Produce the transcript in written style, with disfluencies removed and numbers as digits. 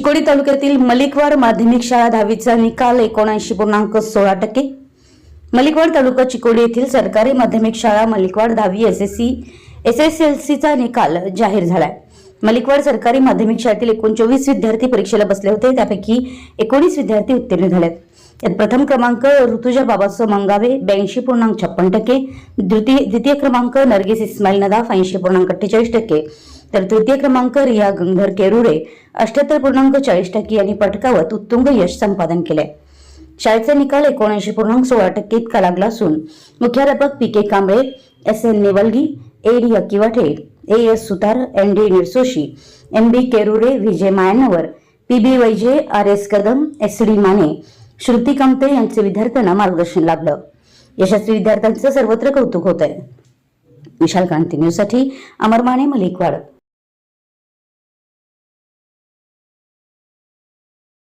चिकोडी तालुक्यातील मलिकवाड माध्यमिक शाळा 10वीचा निकाल 79.16%। मलिकवाड तालुका चिकोडी येथील सरकारी माध्यमिक शाळा मलिकवाड 10वी SSLCचा निकाल जाहीर झालाय। मलिकवाड सरकारी माध्यमिक शाळेतील 24 विद्यार्थी परीक्षेला बसले होते, त्यापैकी 19 विद्यार्थी उत्तीर्ण झालेत। यात प्रथम क्रमांक ऋतुजा बाबासो मंगावे 82.56%, द्वितीय क्रमांक नरगिस इस्माइल नदाफ 80.48%, तर तृतीय क्रमांक रिया गंगधर केरुरे 78.40% यांनी पटकावत उत्तुंग यश संपादन केले। शाळेचा निकाल 79.16% इतका लागला असून मुख्याध्यापक PK Kamble, SN नेवलगी, AD अकिवाठे, AS सुतार, ND निरसोशी, MB केरुरे, विजय मायनवर, PB वैजे, RS Kadam, SD Mane, Shruti कामते यांचे विद्यार्थ्यांना मार्गदर्शन लाभलं। यशस्वी विद्यार्थ्यांचं सर्वत्र कौतुक होत आहे। विशाल क्रांती न्यूज साठी अमर माने, मलिकवाड।